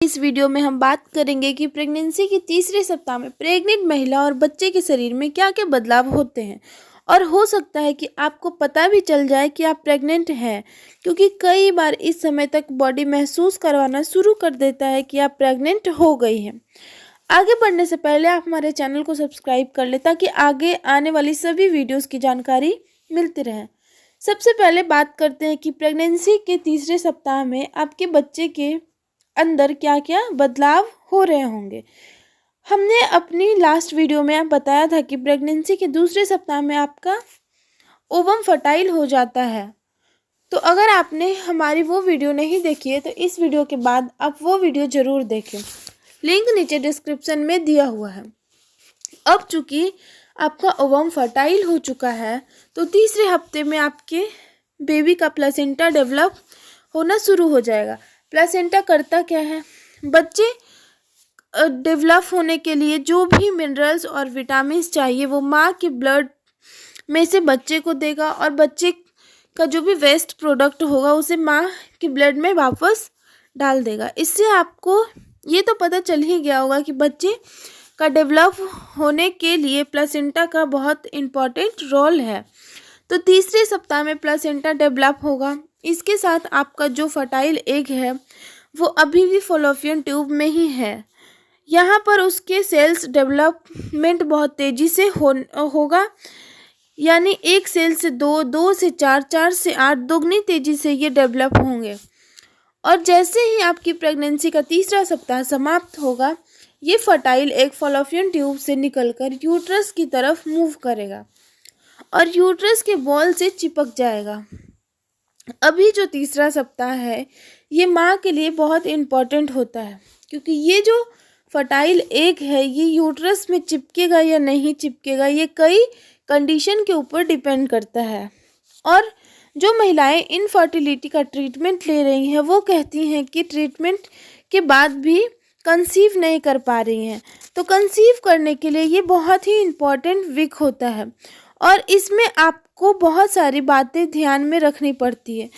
इस वीडियो में हम बात करेंगे कि प्रेगनेंसी के तीसरे सप्ताह में प्रेग्नेंट महिला और बच्चे के शरीर में क्या क्या बदलाव होते हैं। और हो सकता है कि आपको पता भी चल जाए कि आप प्रेग्नेंट हैं, क्योंकि कई बार इस समय तक बॉडी महसूस करवाना शुरू कर देता है कि आप प्रेग्नेंट हो गई हैं। आगे बढ़ने से पहले आप हमारे चैनल को सब्सक्राइब कर लें ताकि आगे आने वाली सभी वीडियोस की जानकारी मिलती रहे। सबसे पहले बात करते हैं कि प्रेगनेंसी के तीसरे सप्ताह में आपके बच्चे के अंदर क्या क्या बदलाव हो रहे होंगे। हमने अपनी लास्ट वीडियो में बताया था कि प्रेगनेंसी के दूसरे सप्ताह में आपका ओवम फर्टाइल हो जाता है। तो अगर आपने हमारी वो वीडियो नहीं देखी है तो इस वीडियो के बाद आप वो वीडियो ज़रूर देखें, लिंक नीचे डिस्क्रिप्शन में दिया हुआ है। अब चूँकि आपका ओवम फर्टाइल हो चुका है तो तीसरे हफ्ते में आपके बेबी का प्लेसेंटा डेवलप होना शुरू हो जाएगा। प्लेसेंटा करता क्या है, बच्चे डेवलप होने के लिए जो भी मिनरल्स और विटामिन्स चाहिए वो माँ के ब्लड में से बच्चे को देगा, और बच्चे का जो भी वेस्ट प्रोडक्ट होगा उसे माँ के ब्लड में वापस डाल देगा। इससे आपको ये तो पता चल ही गया होगा कि बच्चे का डेवलप होने के लिए प्लेसेंटा का बहुत इम्पॉर्टेंट रोल है। तो तीसरे सप्ताह में प्लेसेंटा डेवलप होगा। इसके साथ आपका जो फर्टाइल एग है वो अभी भी फॉलोपियन ट्यूब में ही है। यहाँ पर उसके सेल्स डेवलपमेंट बहुत तेज़ी से होगा, यानी एक सेल से दो, दो से चार, चार से आठ, दोगुनी तेज़ी से ये डेवलप होंगे। और जैसे ही आपकी प्रेगनेंसी का तीसरा सप्ताह समाप्त होगा, ये फर्टाइल एग फॉलोपियन ट्यूब से निकलकर यूट्रस की तरफ मूव करेगा और यूट्रस के बॉल से चिपक जाएगा। अभी जो तीसरा सप्ताह है ये माँ के लिए बहुत इम्पॉर्टेंट होता है, क्योंकि ये जो फर्टाइल एग है ये यूट्रस में चिपकेगा या नहीं चिपकेगा ये कई कंडीशन के ऊपर डिपेंड करता है। और जो महिलाएं इनफर्टिलिटी का ट्रीटमेंट ले रही हैं वो कहती हैं कि ट्रीटमेंट के बाद भी कंसीव नहीं कर पा रही हैं। तो कंसीव करने के लिए ये बहुत ही इम्पॉर्टेंट वीक होता है और इसमें आपको बहुत सारी बातें ध्यान में रखनी पड़ती है,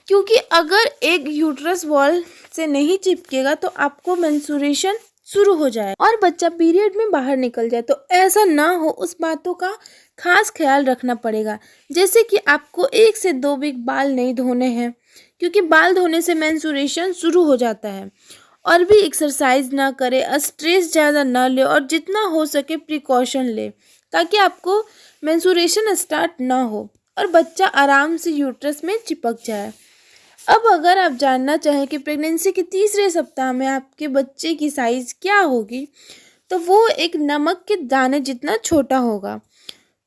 क्योंकि अगर एक यूट्रस वॉल से नहीं चिपकेगा तो आपको मेंस्ट्रुएशन शुरू हो जाए और बच्चा पीरियड में बाहर निकल जाए। तो ऐसा ना हो उस बातों का खास ख्याल रखना पड़ेगा। जैसे कि आपको 1 से 2 वीक बाल नहीं धोने हैं, क्योंकि बाल धोने से मेंस्ट्रुएशन शुरू हो जाता है। और भी एक्सरसाइज ना करें, स्ट्रेस ज़्यादा ना ले और जितना हो सके प्रिकॉशन ले ताकि आपको मेंस्ट्रुएशन स्टार्ट ना हो और बच्चा आराम से यूट्रस में चिपक जाए। अब अगर आप जानना चाहें कि प्रेगनेंसी के तीसरे सप्ताह में आपके बच्चे की साइज़ क्या होगी, तो वो एक नमक के दाने जितना छोटा होगा।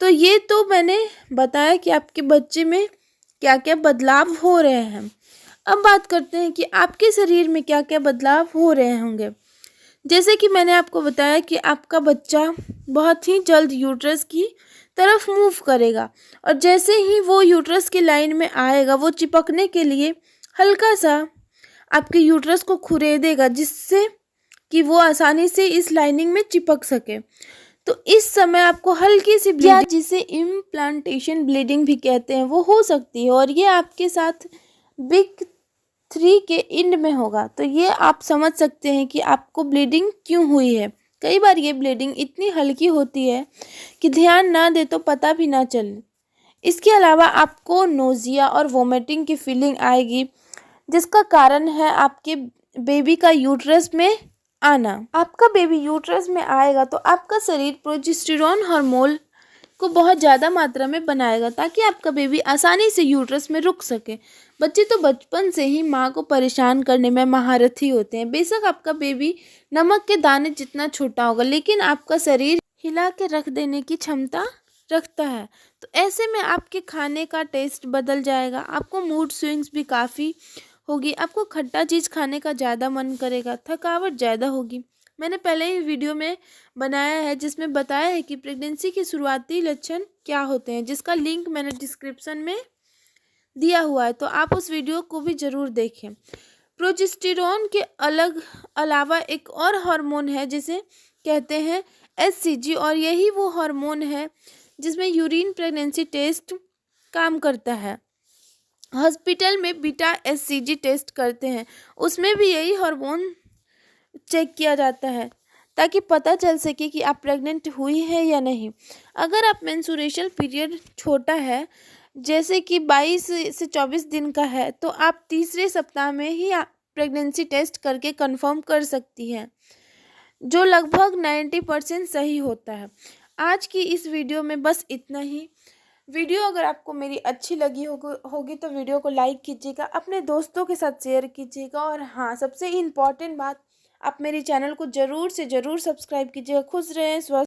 तो ये तो मैंने बताया कि आपके बच्चे में क्या क्या बदलाव हो रहे हैं। अब बात करते हैं कि आपके शरीर में क्या क्या बदलाव हो रहे होंगे। जैसे कि मैंने आपको बताया कि आपका बच्चा बहुत ही जल्द यूट्रस की तरफ मूव करेगा, और जैसे ही वो यूट्रस की लाइन में आएगा वो चिपकने के लिए हल्का सा आपके यूट्रस को खुरेदेगा, जिससे कि वो आसानी से इस लाइनिंग में चिपक सके। तो इस समय आपको हल्की सी ब्लीडिंग, जिसे इम्प्लांटेशन ब्लीडिंग भी कहते हैं, वो हो सकती है और ये आपके साथ वीक 3 के एंड में होगा। तो ये आप समझ सकते हैं कि आपको ब्लीडिंग क्यों हुई है। कई बार ये ब्लीडिंग इतनी हल्की होती है कि ध्यान ना दे तो पता भी ना चले। इसके अलावा आपको नोज़िया और वोमिटिंग की फीलिंग आएगी, जिसका कारण है आपके बेबी का यूट्रस में आना। आपका बेबी यूट्रस में आएगा तो आपका शरीर प्रोजेस्टेरोन हार्मोन को बहुत ज़्यादा मात्रा में बनाएगा ताकि आपका बेबी आसानी से यूट्रस में रुक सके। बच्चे तो बचपन से ही माँ को परेशान करने में महारथी होते हैं। बेशक आपका बेबी नमक के दाने जितना छोटा होगा, लेकिन आपका शरीर हिला के रख देने की क्षमता रखता है। तो ऐसे में आपके खाने का टेस्ट बदल जाएगा, आपको मूड स्विंग्स भी काफ़ी होगी, आपको खट्टा चीज़ खाने का ज़्यादा मन करेगा, थकावट ज़्यादा होगी। मैंने पहले ही वीडियो में बनाया है जिसमें बताया है कि प्रेगनेंसी के शुरुआती लक्षण क्या होते हैं, जिसका लिंक मैंने डिस्क्रिप्शन में दिया हुआ है, तो आप उस वीडियो को भी ज़रूर देखें। प्रोजेस्टेरोन के अलावा एक और हार्मोन है जिसे कहते हैं HCG, और यही वो हार्मोन है जिसमें यूरिन प्रेगनेंसी टेस्ट काम करता है। हॉस्पिटल में बीटा HCG टेस्ट करते हैं, उसमें भी यही हार्मोन चेक किया जाता है ताकि पता चल सके कि आप प्रेग्नेंट हुई है या नहीं। अगर आप मेंस्ट्रुएशन पीरियड छोटा है, जैसे कि 22 से 24 दिन का है, तो आप तीसरे सप्ताह में ही प्रेगनेंसी टेस्ट करके कंफर्म कर सकती हैं, जो लगभग 90% सही होता है। आज की इस वीडियो में बस इतना ही। वीडियो अगर आपको मेरी अच्छी लगी होगी तो वीडियो को लाइक कीजिएगा, अपने दोस्तों के साथ शेयर कीजिएगा, और हाँ, सबसे इम्पॉर्टेंट बात, आप मेरे चैनल को ज़रूर से ज़रूर सब्सक्राइब कीजिएगा। खुश रहें, स्वस्थ